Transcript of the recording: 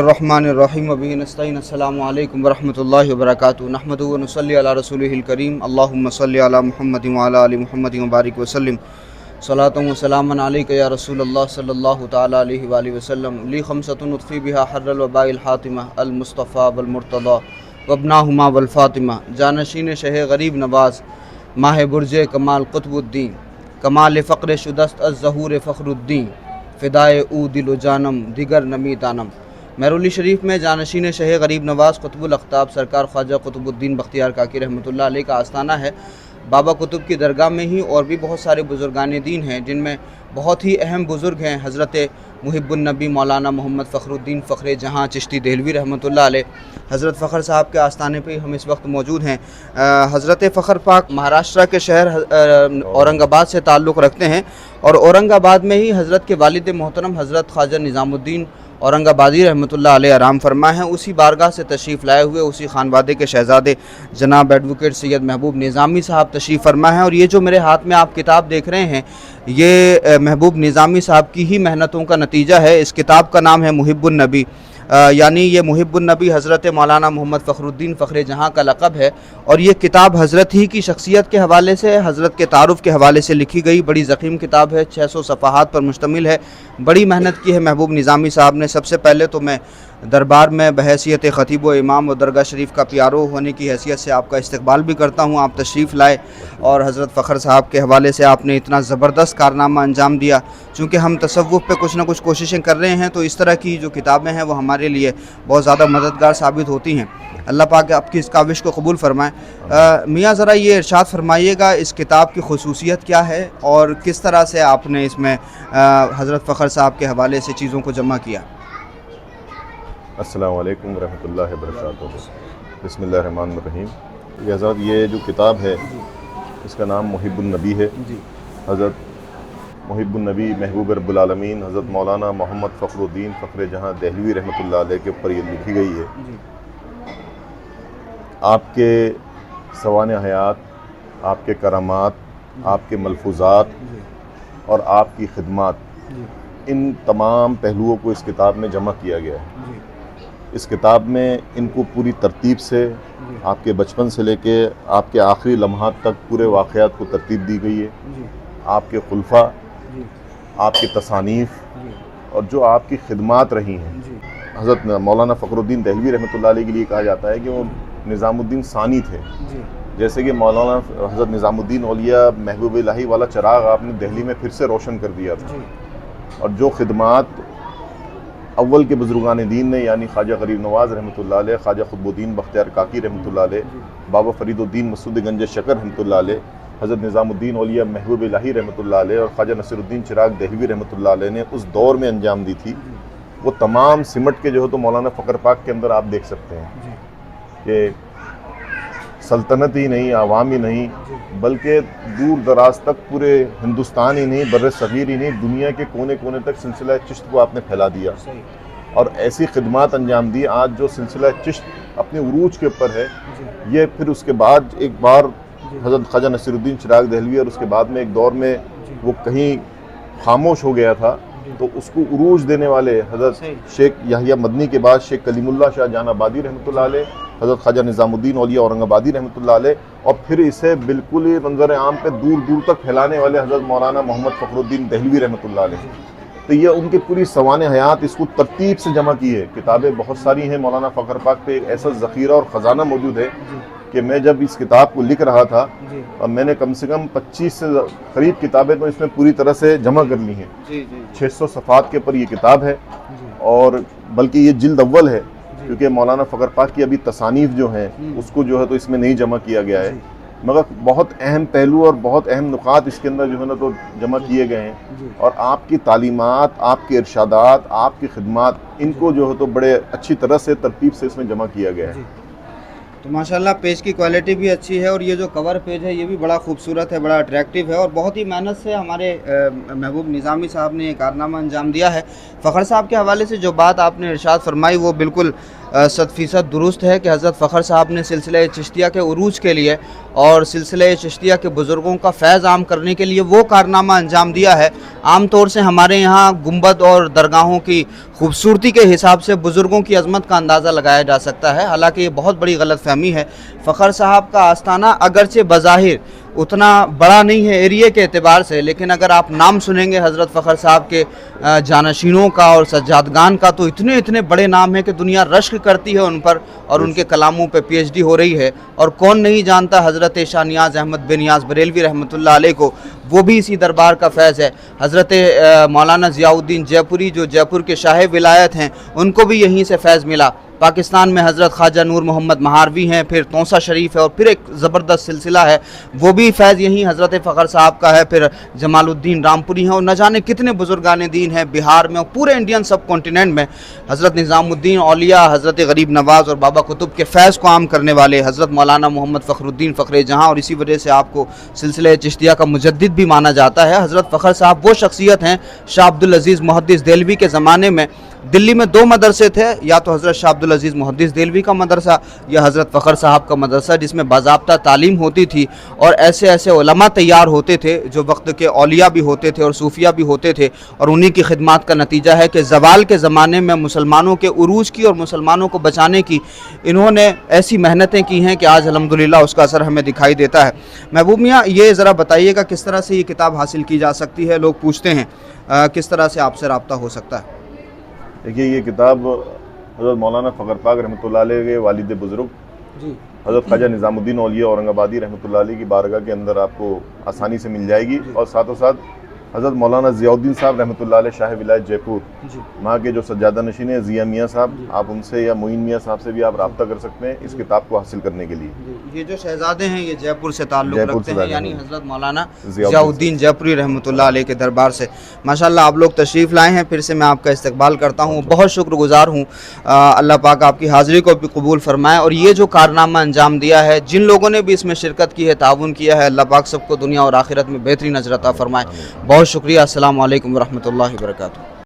الرحمن الرحیم وبہ نستعین السلام علیکم ورحمۃ اللہ وبرکاتہ نحمدہ ونصلی علی رسولہ الکریم اللہم صلی علی محمد وعلی آل محمد وبارک وسلم صلاۃ و سلام علیک یا رسول اللہ صلی اللہ تعالی علیہ وآلہ وسلم لی خمسۃ اطفی بہا حر الوباء الحاتمہ المصطفیٰ والمرتضیٰ وابناہما والفاطمہ جانشین شہ غریب نواز ماہ برج کمال قطب الدین کمال فقر شدست الظہور فخر الدین فدائے او دل و جانم دیگر نمی دانم مہرولی شریف میں جانشین شہ غریب نواز قطب الاقطاب سرکار خواجہ قطب الدین بختیار کاکی رحمۃ اللہ علیہ کا آستانہ ہے۔ بابا قطب کی درگاہ میں ہی اور بھی بہت سارے بزرگان دین ہیں، جن میں بہت ہی اہم بزرگ ہیں حضرت محب النبی مولانا محمد فخر الدین فخر جہاں چشتی دہلوی رحمۃ اللہ علیہ۔ حضرت فخر صاحب کے آستانے پہ ہم اس وقت موجود ہیں۔ حضرت فخر پاک مہاراشٹر کے شہر اورنگ آباد سے تعلق رکھتے ہیں، اور اورنگ آباد میں ہی حضرت کے والد محترم حضرت خواجہ نظام الدین اورنگ آبادی رحمۃ اللہ علیہ آرام فرما ہیں۔ اسی بارگاہ سے تشریف لائے ہوئے اسی خانوادے کے شہزادے جناب ایڈوکیٹ سید محبوب نظامی صاحب تشریف فرما ہیں، اور یہ جو میرے ہاتھ میں آپ کتاب دیکھ رہے ہیں یہ محبوب نظامی صاحب کی ہی محنتوں کا نتیجہ ہے۔ اس کتاب کا نام ہے محب النبی، یعنی یہ محب النبی حضرت مولانا محمد فخر الدین فخر جہاں کا لقب ہے، اور یہ کتاب حضرت ہی کی شخصیت کے حوالے سے، حضرت کے تعارف کے حوالے سے لکھی گئی بڑی ضخیم کتاب ہے، 600 صفحات پر مشتمل ہے۔ بڑی محنت کی ہے محبوب نظامی صاحب نے۔ سب سے پہلے تو میں دربار میں بحیثیت خطیب و امام و درگاہ شریف کا پیارو ہونے کی حیثیت سے آپ کا استقبال بھی کرتا ہوں۔ آپ تشریف لائے اور حضرت فخر صاحب کے حوالے سے آپ نے اتنا زبردست کارنامہ انجام دیا۔ چونکہ ہم تصوف پہ کچھ نہ کچھ کوششیں کر رہے ہیں، تو اس طرح کی جو کتابیں ہیں وہ ہمارے لیے بہت زیادہ مددگار ثابت ہوتی ہیں۔ اللہ پاک آپ کی اس کاوش کو قبول فرمائے۔ میاں ذرا یہ ارشاد فرمائیے گا اس کتاب کی خصوصیت کیا ہے، اور کس طرح سے آپ نے اس میں حضرت فخر صاحب کے حوالے سے چیزوں کو جمع کیا؟ السلام علیکم ورحمۃ اللہ وبرکاتہ۔ بسم اللہ الرحمن الرحیم۔ حضرت یہ جو کتاب ہے اس کا نام محب النبی ہے۔ حضرت محب النبی محبوب رب العالمین حضرت مولانا محمد فخر الدین فخر جہاں دہلوی رحمۃ اللہ علیہ کے اوپر یہ لکھی گئی ہے۔ آپ کے سوانح حیات، آپ کے کرامات، آپ کے ملفوظات اور آپ کی خدمات، ان تمام پہلوؤں کو اس کتاب میں جمع کیا گیا ہے۔ اس کتاب میں ان کو پوری ترتیب سے آپ کے بچپن سے لے کے آپ کے آخری لمحات تک پورے واقعات کو ترتیب دی گئی ہے۔ آپ کے خلفاء، آپ کے تصانیف اور جو آپ کی خدمات رہی ہیں۔ حضرت مولانا فخر الدین دہلوی رحمۃ اللہ علیہ کے لیے کہا جاتا ہے کہ وہ نظام الدین ثانی تھے، جیسے کہ مولانا حضرت نظام الدین اولیاء محبوب الہی والا چراغ آپ نے دہلی میں پھر سے روشن کر دیا تھا، اور جو خدمات اول کے بزرگان دین نے، یعنی خواجہ غریب نواز رحمۃ اللہ علیہ، خواجہ قطب الدین بختیار کاکی رحمۃ اللہ علیہ، بابا فرید الدین مسعود گنج شکر رحمۃ اللہ علیہ، حضرت نظام الدین اولیاء محبوب الہی رحمۃ اللہ علیہ اور خواجہ نصیر الدین چراغ دہلوی رحمۃ اللہ علیہ نے اس دور میں انجام دی تھی، وہ تمام سمٹ کے جو ہے تو مولانا فخر پاک کے اندر آپ دیکھ سکتے ہیں کہ سلطنت ہی نہیں، عوام ہی نہیں، بلکہ دور دراز تک پورے ہندوستان ہی نہیں، بر صغیر ہی نہیں، دنیا کے کونے کونے تک سلسلہ چشت کو آپ نے پھیلا دیا اور ایسی خدمات انجام دی۔ آج جو سلسلہ چشت اپنے عروج کے اوپر ہے، یہ پھر اس کے بعد ایک بار حضرت خواجہ نصیر الدین چراغ دہلوی اور اس کے بعد میں ایک دور میں وہ کہیں خاموش ہو گیا تھا، تو اس کو عروج دینے والے حضرت شیخ یحییٰ مدنی کے بعد شیخ کلیم اللہ شاہ جان آبادی رحمۃ اللہ علیہ، حضرت خواجہ نظام الدین اولیاء اورنگ آبادی رحمۃ اللہ علیہ، اور پھر اسے بالکل ہی منظر عام پہ دور دور تک پھیلانے والے حضرت مولانا محمد فخر الدین دہلوی رحمۃ اللہ علیہ۔ تو یہ ان کی پوری سوانح حیات اس کو ترتیب سے جمع کی ہے۔ کتابیں بہت ساری ہیں، مولانا فخر پاک پہ ایک ایسا ذخیرہ اور خزانہ موجود ہے کہ میں جب اس کتاب کو لکھ رہا تھا میں نے کم سے کم 25 سے قریب کتابیں تو اس میں پوری طرح سے جمع کر لی ہیں۔ 600 صفحات کے اوپر یہ کتاب ہے، اور بلکہ یہ جلد اول ہے، کیونکہ مولانا فخر پاک کی ابھی تصانیف جو ہیں اس کو جو ہے تو اس میں نہیں جمع کیا گیا ہے، مگر بہت اہم پہلو اور بہت اہم نقاط اس کے اندر جو ہے نا تو جمع کیے گئے ہیں، اور آپ کی تعلیمات، آپ کے ارشادات، آپ کی خدمات، ان کو جو ہے تو بڑے اچھی طرح سے ترتیب سے اس میں جمع کیا گیا ہے۔ تو ماشاءاللہ پیج کی کوالٹی بھی اچھی ہے، اور یہ جو کور پیج ہے یہ بھی بڑا خوبصورت ہے، بڑا اٹریکٹیو ہے، اور بہت ہی محنت سے ہمارے محبوب نظامی صاحب نے یہ کارنامہ انجام دیا ہے۔ فخر صاحب کے حوالے سے جو بات آپ نے ارشاد فرمائی وہ بالکل 100% درست ہے کہ حضرت فخر صاحب نے سلسلہ چشتیہ کے عروج کے لیے اور سلسلہ چشتیہ کے بزرگوں کا فیض عام کرنے کے لیے وہ کارنامہ انجام دیا ہے۔ عام طور سے ہمارے یہاں گنبد اور درگاہوں کی خوبصورتی کے حساب سے بزرگوں کی عظمت کا اندازہ لگایا جا سکتا ہے، حالانکہ یہ بہت بڑی غلط فہمی ہے۔ فخر صاحب کا آستانہ اگرچہ بظاہر اتنا بڑا نہیں ہے ایریے کے اعتبار سے، لیکن اگر آپ نام سنیں گے حضرت فخر صاحب کے جانشینوں کا اور سجادگان کا تو اتنے بڑے نام ہیں کہ دنیا رشک کرتی ہے ان پر، اور ان کے کلاموں پہ پی ایچ ڈی ہو رہی ہے۔ اور کون نہیں جانتا حضرت شاہ نیاز احمد بن نیاز بریلوی رحمۃ اللہ علیہ کو، وہ بھی اسی دربار کا فیض ہے۔ حضرت مولانا ضیاء الدین جے پوری جو جے پور کے شاہ ولایت ہیں، ان کو بھی یہیں سے فیض ملا۔ پاکستان میں حضرت خواجہ نور محمد مہاروی ہیں، پھر تونسا شریف ہے، اور پھر ایک زبردست سلسلہ ہے، وہ بھی فیض یہیں حضرت فخر صاحب کا ہے۔ پھر جمال الدین رامپوری ہیں، اور نہ جانے کتنے بزرگان دین ہیں بہار میں اور پورے انڈین سب کانٹیننٹ میں۔ حضرت نظام الدین اولیاء، حضرت غریب نواز اور بابا قطب کے فیض کو عام کرنے والے حضرت مولانا محمد فخر الدین فخر جہاں، اور اسی وجہ سے آپ کو سلسلہ چشتیہ کا مجدد بھی مانا جاتا ہے۔ حضرت فخر صاحب وہ شخصیت ہیں، شاہ عبدالعزیز محدث دہلوی کے زمانے میں دلی میں 2 مدرسے تھے، یا تو حضرت شاہ عبدالعزیز محدث دہلوی کا مدرسہ یا حضرت فخر صاحب کا مدرسہ، جس میں باضابطہ تعلیم ہوتی تھی اور ایسے علماء تیار ہوتے تھے جو وقت کے اولیاء بھی ہوتے تھے اور صوفیہ بھی ہوتے تھے، اور انہی کی خدمات کا نتیجہ ہے کہ زوال کے زمانے میں مسلمانوں کے عروج کی اور مسلمانوں کو بچانے کی انہوں نے ایسی محنتیں کی ہیں کہ آج الحمدللہ اس کا اثر ہمیں دکھائی دیتا ہے۔ محبوب میاں، یہ ذرا بتائیے گا کس طرح سے یہ کتاب حاصل کی جا سکتی ہے؟ لوگ پوچھتے ہیں کس طرح سے آپ سے رابطہ ہو سکتا ہے؟ دیکھیے، یہ کتاب حضرت مولانا فخر پاک رحمۃ اللہ علیہ کے والد بزرگ حضرت خواجہ نظام الدین اولیاء اورنگ آبادی رحمۃ اللہ علیہ کی بارگاہ کے اندر آپ کو آسانی سے مل جائے گی، اور ساتھ و ساتھ حضرت مولانا ضیاء الدین صاحب رحمۃ اللہ علیہ شاہ ولایت جے پور، وہاں کے جو سجادہ نشین ہیں ضیاء میاں صاحب، آپ ان سے یا معین میاں صاحب سے بھی آپ رابطہ کر سکتے ہیں اس کتاب کو حاصل کرنے کے لیے۔ یہ جو شہزادے ہیں یہ جے پور سے تعلق رکھتے ہیں، یعنی حضرت مولانا ضیاء الدین جے پوری رحمۃ اللہ علیہ کے دربار سے۔ ماشاءاللہ آپ لوگ تشریف لائے ہیں، پھر سے میں آپ کا استقبال کرتا ہوں، بہت شکر گزار ہوں۔ اللہ پاک آپ کی حاضری کو بھی قبول فرمائے، اور یہ جو کارنامہ انجام دیا ہے، جن لوگوں نے بھی اس میں شرکت کی ہے، تعاون کیا ہے، اللہ پاک سب کو دنیا اور آخرت میں بہترین اجر عطا فرمائے۔ بہت شکریہ۔ السلام علیکم ورحمۃ اللہ وبرکاتہ۔